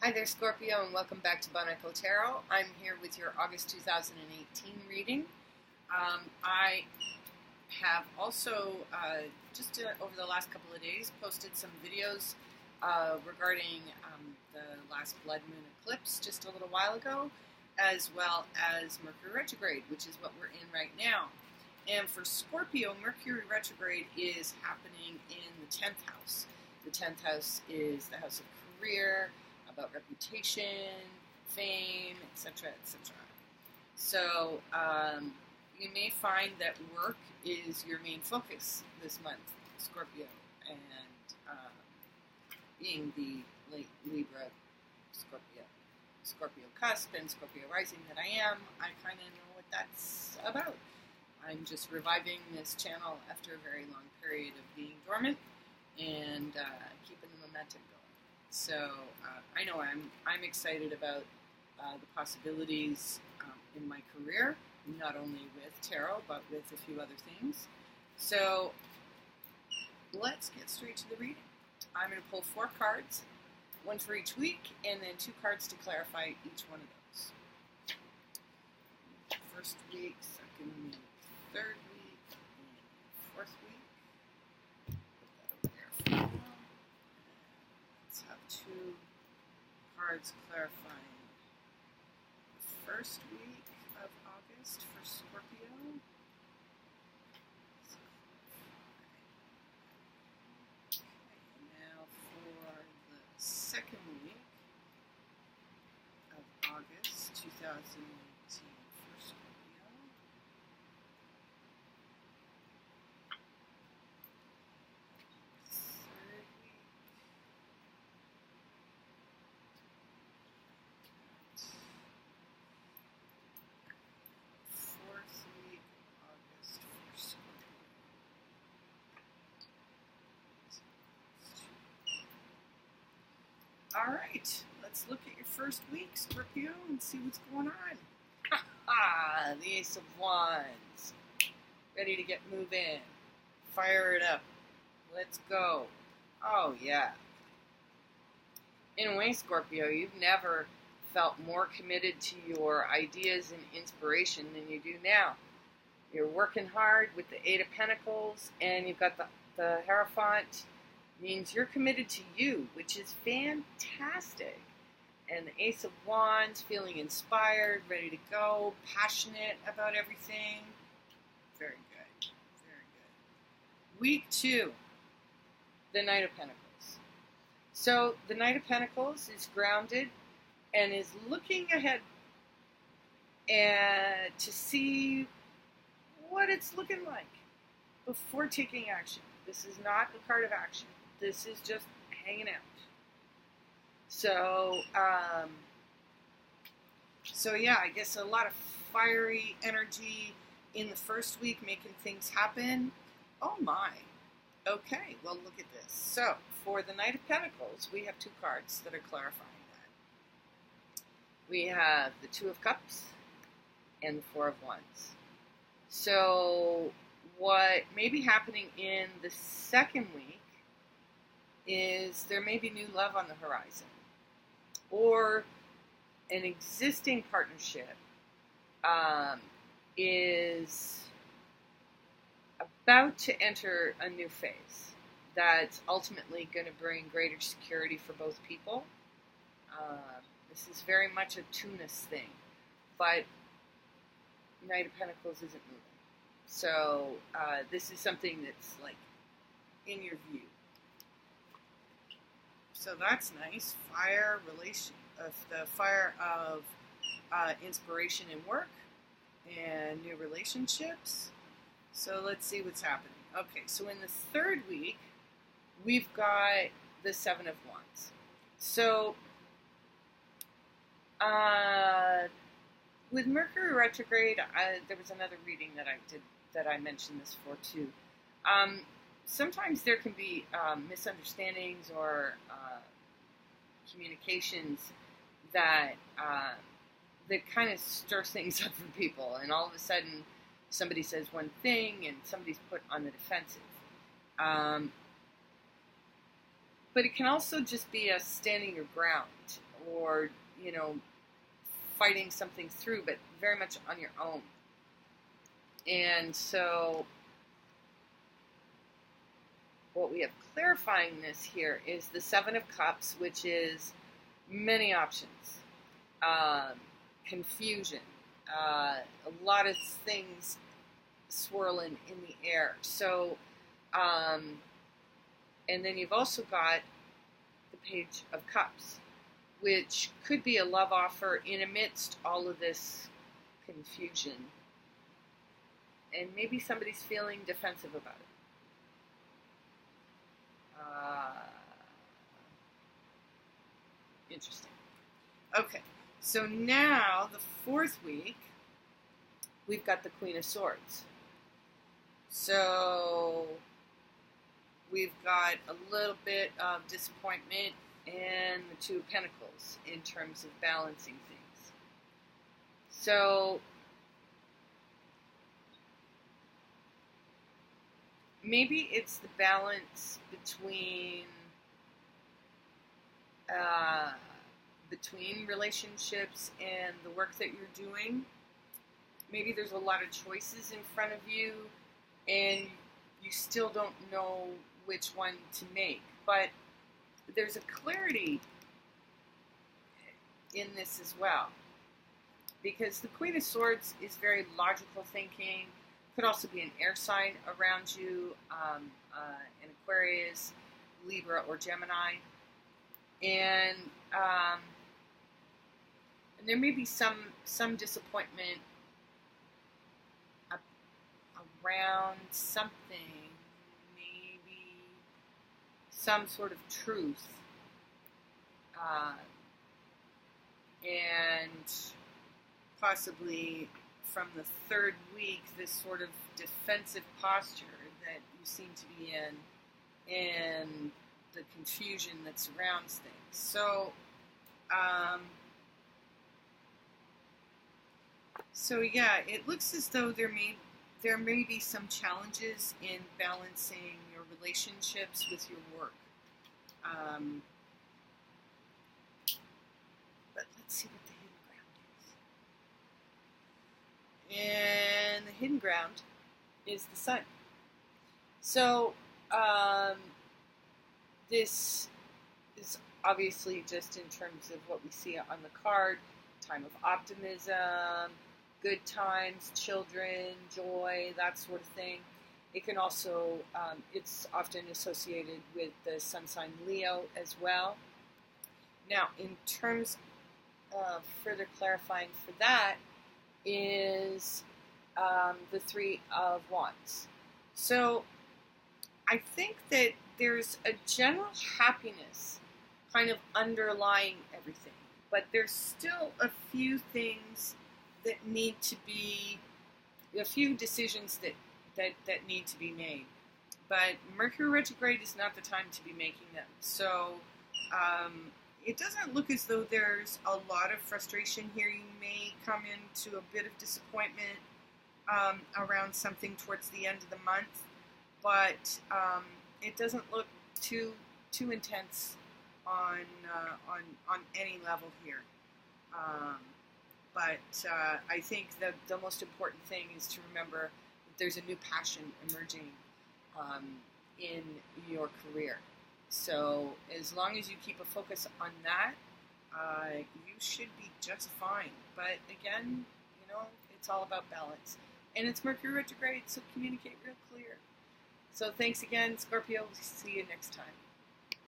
Hi there, Scorpio, and welcome back to Bonico Tarot. I'm here with your August 2018 reading. I have also, over the last couple of days, posted some videos regarding the last blood moon eclipse just a little while ago, as well as Mercury retrograde, which is what we're in right now. And for Scorpio, Mercury retrograde is happening in the 10th house. The 10th house is the house of career, about reputation, fame, etc., etc. So you may find that work is your main focus this month, Scorpio, and being the late Libra Scorpio cusp and Scorpio rising that I am, I kind of know what that's about. I'm just reviving this channel after a very long period of being dormant and keeping the momentum going. So I know I'm excited about the possibilities in my career, not only with tarot, but with a few other things. So let's get straight to the reading. I'm going to pull 4 cards, one for each week, and then 2 cards to clarify each one of those. First week, second week, third week, and fourth week. Put that over there for now. Let's have 2 cards clarifying the first week of August for Scorpio. Okay, now for the second week of August 2018 for Scorpio. Third week. Fourth week of August for Scorpio. All right, let's look at your first week, Scorpio, and see what's going on. Ha! The Ace of Wands. Ready to get moving. Fire it up. Let's go. Oh, yeah. In a way, Scorpio, you've never felt more committed to your ideas and inspiration than you do now. You're working hard with the 8 of Pentacles, and you've got the Hierophant. Means you're committed to you, which is fantastic. And the Ace of Wands, feeling inspired, ready to go, passionate about everything. Very good. Very good. Week 2, the Knight of Pentacles. So the Knight of Pentacles is grounded and is looking ahead and to see what it's looking like before taking action. This is not a card of action. This is just hanging out. So, yeah, I guess a lot of fiery energy in the first week, making things happen. Oh my. Okay, well, look at this. So, for the Knight of Pentacles, we have 2 cards that are clarifying that. We have the 2 of Cups and the 4 of Wands. So, what may be happening in the second week is there may be new love on the horizon, or an existing partnership is about to enter a new phase that's ultimately going to bring greater security for both people. This is very much a two-ness thing, but Knight of Pentacles isn't moving. So this is something that's like in your view. So that's nice. The fire of inspiration in work and new relationships. So let's see what's happening. Okay, so in the third week, we've got the 7 of Wands. So with Mercury retrograde, there was another reading that I did that I mentioned this for too. Sometimes there can be misunderstandings or communications that kind of stir things up for people, and all of a sudden somebody says one thing and somebody's put on the defensive. But it can also just be a standing your ground or, you know, fighting something through, but very much on your own. And so what we have clarifying this here is the Seven of Cups, which is many options, confusion, a lot of things swirling in the air. So, and then you've also got the Page of Cups, which could be a love offer in amidst all of this confusion. And maybe somebody's feeling defensive about it. Interesting. Okay, so now the fourth week, we've got the Queen of Swords. So we've got a little bit of disappointment and the Two of Pentacles in terms of balancing things. So maybe it's the balance between relationships and the work that you're doing. Maybe there's a lot of choices in front of you, and you still don't know which one to make. But there's a clarity in this as well, because the Queen of Swords is very logical thinking. Could also be an air sign around you, an Aquarius, Libra, or Gemini. And there may be some disappointment around something, maybe some sort of truth, and possibly from the third week, this sort of defensive posture that you seem to be in, and the confusion that surrounds things. So yeah, it looks as though there may be some challenges in balancing your relationships with your work. But let's see what the hidden ground is. And the hidden ground is the Sun. So this is obviously just in terms of what we see on the card: time of optimism, good times, children, joy, that sort of thing. It can also, it's often associated with the sun sign Leo as well. Now, in terms of further clarifying for that is the Three of Wands. So I think that there's a general happiness kind of underlying everything, but there's still a few things that need to be, a few decisions that need to be made. But Mercury retrograde is not the time to be making them. So it doesn't look as though there's a lot of frustration here. You may come into a bit of disappointment around something towards the end of the month, but it doesn't look too intense on any level here. But I think that the most important thing is to remember that there's a new passion emerging in your career. So as long as you keep a focus on that, you should be just fine. But again, you know, it's all about balance. And it's Mercury retrograde, so communicate real clear. So thanks again, Scorpio. See you next time.